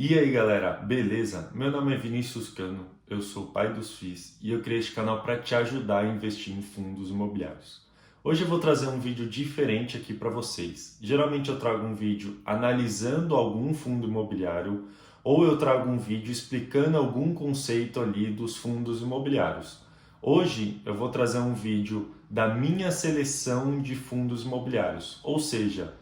E aí galera, beleza? Meu nome é Vinícius Cano, eu sou o pai dos FIIs e eu criei este canal para te ajudar a investir em fundos imobiliários. Hoje eu vou trazer um vídeo diferente aqui para vocês. Geralmente eu trago um vídeo analisando algum fundo imobiliário ou eu trago um vídeo explicando algum conceito ali dos fundos imobiliários. Hoje eu vou trazer um vídeo da minha seleção de fundos imobiliários, ou seja,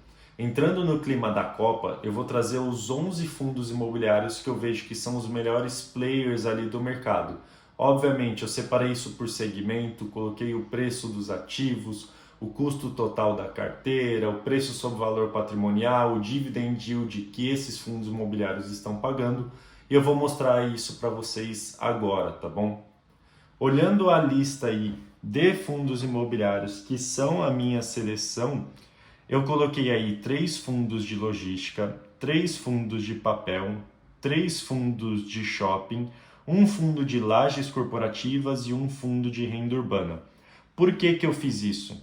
entrando no clima da Copa, eu vou trazer os 11 fundos imobiliários que eu vejo que são os melhores players ali do mercado. Obviamente, eu separei isso por segmento, coloquei o preço dos ativos, o custo total da carteira, o preço sobre valor patrimonial, o dividend yield que esses fundos imobiliários estão pagando, e eu vou mostrar isso para vocês agora, tá bom? Olhando a lista aí de fundos imobiliários que são a minha seleção, eu coloquei aí 3 fundos de logística, 3 fundos de papel, 3 fundos de shopping, um fundo de lajes corporativas e um fundo de renda urbana. Por que eu fiz isso?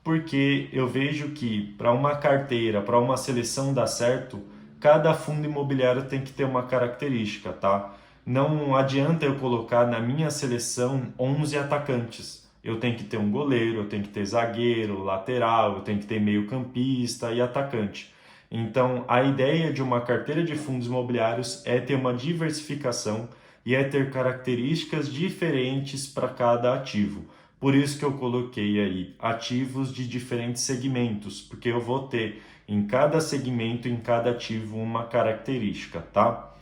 Porque eu vejo que para uma carteira, para uma seleção dar certo, cada fundo imobiliário tem que ter uma característica, tá? Não adianta eu colocar na minha seleção 11 atacantes. Eu tenho que ter um goleiro, eu tenho que ter zagueiro, lateral, eu tenho que ter meio-campista e atacante. Então, a ideia de uma carteira de fundos imobiliários é ter uma diversificação e é ter características diferentes para cada ativo. Por isso que eu coloquei aí ativos de diferentes segmentos, porque eu vou ter em cada segmento, em cada ativo, uma característica, tá?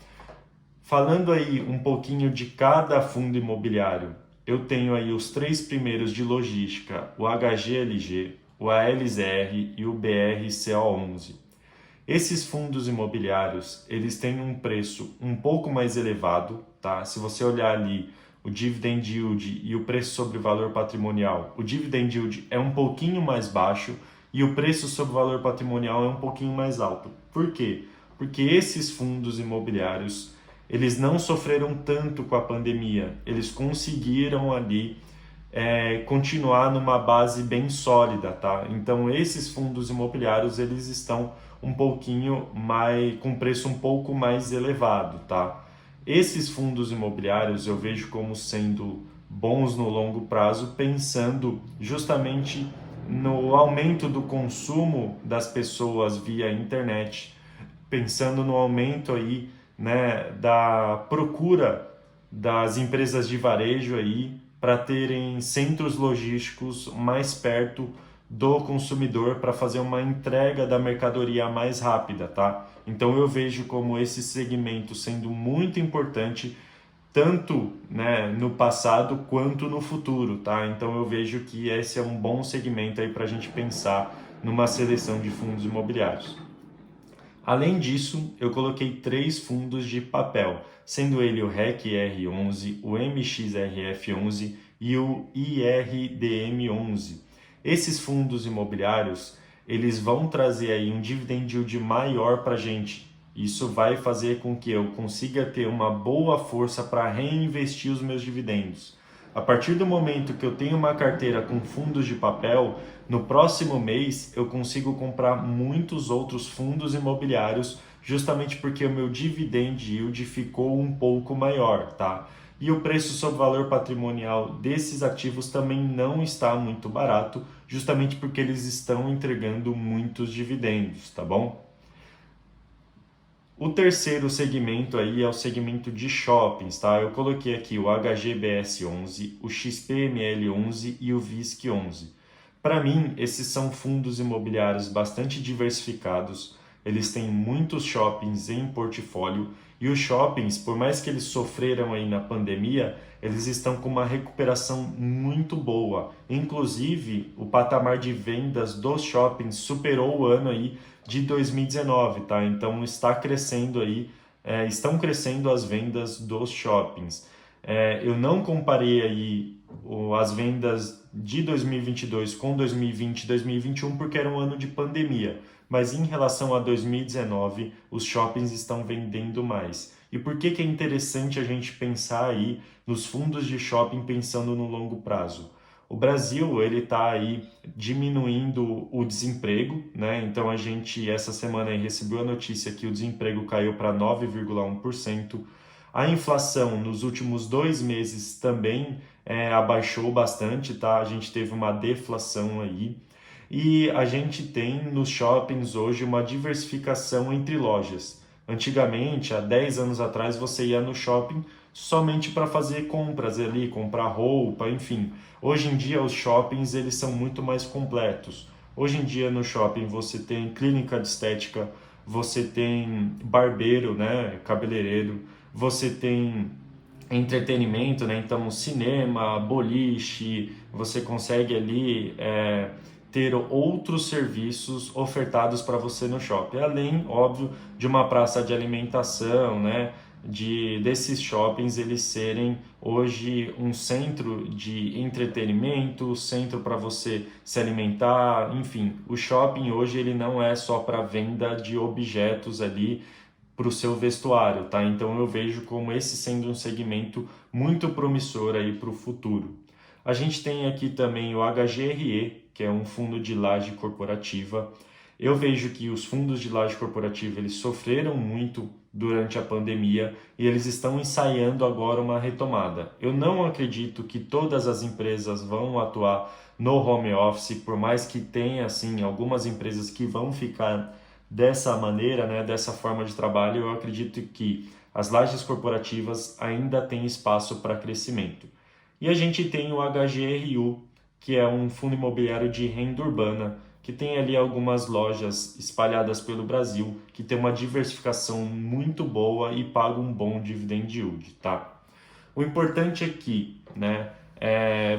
Falando aí um pouquinho de cada fundo imobiliário, eu tenho aí os 3 primeiros de logística, o HGLG, o ALZR e o BRCO11. Esses fundos imobiliários, eles têm um preço um pouco mais elevado, tá? Se você olhar ali o dividend yield e o preço sobre valor patrimonial, o dividend yield é um pouquinho mais baixo e o preço sobre valor patrimonial é um pouquinho mais alto. Por quê? Porque esses fundos imobiliários, eles não sofreram tanto com a pandemia, eles conseguiram ali continuar numa base bem sólida, tá? Então esses fundos imobiliários eles estão um pouquinho mais com preço um pouco mais elevado, tá? Esses fundos imobiliários eu vejo como sendo bons no longo prazo, pensando justamente no aumento do consumo das pessoas via internet, pensando no aumento aí, né, da procura das empresas de varejo aí para terem centros logísticos mais perto do consumidor para fazer uma entrega da mercadoria mais rápida, tá? Então eu vejo como esse segmento sendo muito importante tanto, né, no passado quanto no futuro, tá? Então eu vejo que esse é um bom segmento aí para a gente pensar numa seleção de fundos imobiliários. Além disso, eu coloquei 3 fundos de papel, sendo ele o REC-R11, o MXRF11 e o IRDM11. Esses fundos imobiliários, eles vão trazer aí um dividend yield maior para a gente. Isso vai fazer com que eu consiga ter uma boa força para reinvestir os meus dividendos. A partir do momento que eu tenho uma carteira com fundos de papel, no próximo mês eu consigo comprar muitos outros fundos imobiliários, justamente porque o meu dividend yield ficou um pouco maior, tá? E o preço sobre valor patrimonial desses ativos também não está muito barato, justamente porque eles estão entregando muitos dividendos, tá bom? O terceiro segmento aí é o segmento de shoppings, tá? Eu coloquei aqui o HGBS11, o XPML11 e o VISC11. Para mim, esses são fundos imobiliários bastante diversificados, eles têm muitos shoppings em portfólio e os shoppings, por mais que eles sofreram aí na pandemia, eles estão com uma recuperação muito boa. Inclusive, o patamar de vendas dos shoppings superou o ano aí de 2019, tá? Então está crescendo aí, estão crescendo as vendas dos shoppings. Eu não comparei aí as vendas de 2022 com 2020 e 2021 porque era um ano de pandemia, mas em relação a 2019 os shoppings estão vendendo mais. E por que é interessante a gente pensar aí nos fundos de shopping pensando no longo prazo? O Brasil, ele está aí diminuindo o desemprego, né? Então a gente essa semana aí recebeu a notícia que o desemprego caiu para 9,1%. A inflação nos últimos 2 meses também abaixou bastante, tá? A gente teve uma deflação aí. E a gente tem nos shoppings hoje uma diversificação entre lojas. Antigamente, há 10 anos atrás, você ia no shopping somente para fazer compras ali, comprar roupa, enfim. Hoje em dia, os shoppings eles são muito mais completos. Hoje em dia, no shopping, você tem clínica de estética, você tem barbeiro, né, cabeleireiro, você tem entretenimento, né? Então, cinema, boliche, você consegue ali ter outros serviços ofertados para você no shopping, além, óbvio, de uma praça de alimentação, né? Desses shoppings eles serem hoje um centro de entretenimento, centro para você se alimentar, enfim, o shopping hoje ele não é só para venda de objetos ali para o seu vestuário, tá? Então eu vejo como esse sendo um segmento muito promissor aí para o futuro. A gente tem aqui também o HGRE, que é um fundo de laje corporativa. Eu vejo que os fundos de laje corporativa eles sofreram muito durante a pandemia e eles estão ensaiando agora uma retomada. Eu não acredito que todas as empresas vão atuar no home office, por mais que tenha assim algumas empresas que vão ficar dessa maneira, né, dessa forma de trabalho. Eu acredito que as lajes corporativas ainda têm espaço para crescimento. E a gente tem o HGRU, que é um fundo imobiliário de renda urbana, que tem ali algumas lojas espalhadas pelo Brasil, que tem uma diversificação muito boa e paga um bom dividend yield, tá? O importante aqui, né,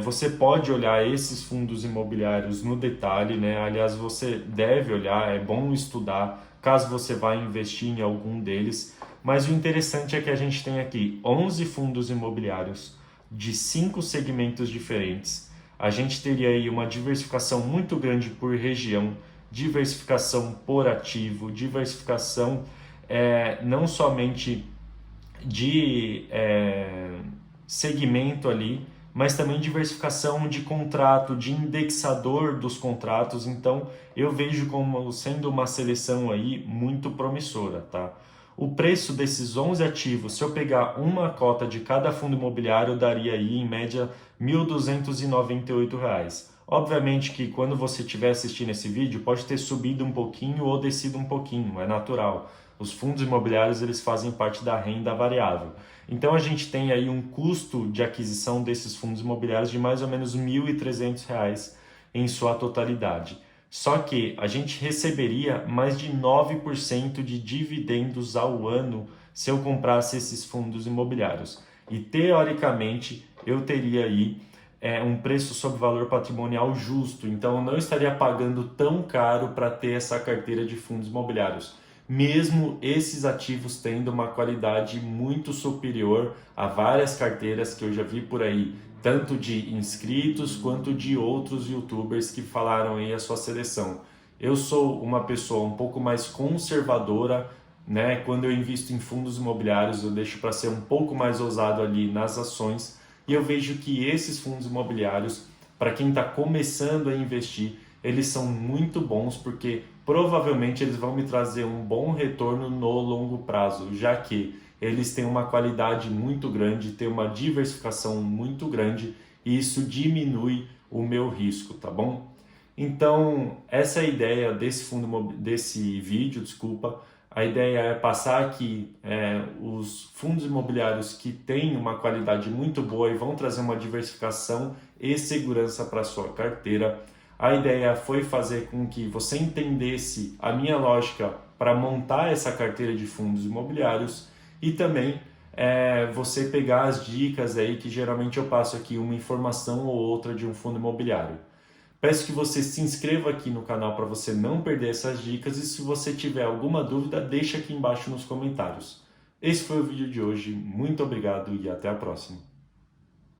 você pode olhar esses fundos imobiliários no detalhe, né? Aliás, você deve olhar, é bom estudar, caso você vá investir em algum deles. Mas o interessante é que a gente tem aqui 11 fundos imobiliários de 5 segmentos diferentes. A gente teria aí uma diversificação muito grande por região, diversificação por ativo, diversificação não somente de segmento ali, mas também diversificação de contrato, de indexador dos contratos. Então eu vejo como sendo uma seleção aí muito promissora, tá? O preço desses 11 ativos, se eu pegar uma cota de cada fundo imobiliário, daria aí em média R$ 1.298. Obviamente que quando você estiver assistindo esse vídeo, pode ter subido um pouquinho ou descido um pouquinho, é natural. Os fundos imobiliários eles fazem parte da renda variável. Então a gente tem aí um custo de aquisição desses fundos imobiliários de mais ou menos R$ 1.300 em sua totalidade. Só que a gente receberia mais de 9% de dividendos ao ano se eu comprasse esses fundos imobiliários. E teoricamente eu teria aí um preço sobre valor patrimonial justo. Então eu não estaria pagando tão caro para ter essa carteira de fundos imobiliários, mesmo esses ativos tendo uma qualidade muito superior a várias carteiras que eu já vi por aí, tanto de inscritos quanto de outros youtubers que falaram aí a sua seleção. Eu sou uma pessoa um pouco mais conservadora, né? Quando eu invisto em fundos imobiliários, eu deixo para ser um pouco mais ousado ali nas ações, e eu vejo que esses fundos imobiliários, para quem está começando a investir, eles são muito bons porque provavelmente eles vão me trazer um bom retorno no longo prazo, já que eles têm uma qualidade muito grande, têm uma diversificação muito grande e isso diminui o meu risco, tá bom? Então, essa é a ideia desse vídeo, desculpa. A ideia é passar aqui os fundos imobiliários que têm uma qualidade muito boa e vão trazer uma diversificação e segurança para a sua carteira. A ideia foi fazer com que você entendesse a minha lógica para montar essa carteira de fundos imobiliários e também você pegar as dicas aí que geralmente eu passo aqui uma informação ou outra de um fundo imobiliário. Peço que você se inscreva aqui no canal para você não perder essas dicas e se você tiver alguma dúvida, deixa aqui embaixo nos comentários. Esse foi o vídeo de hoje, muito obrigado e até a próxima.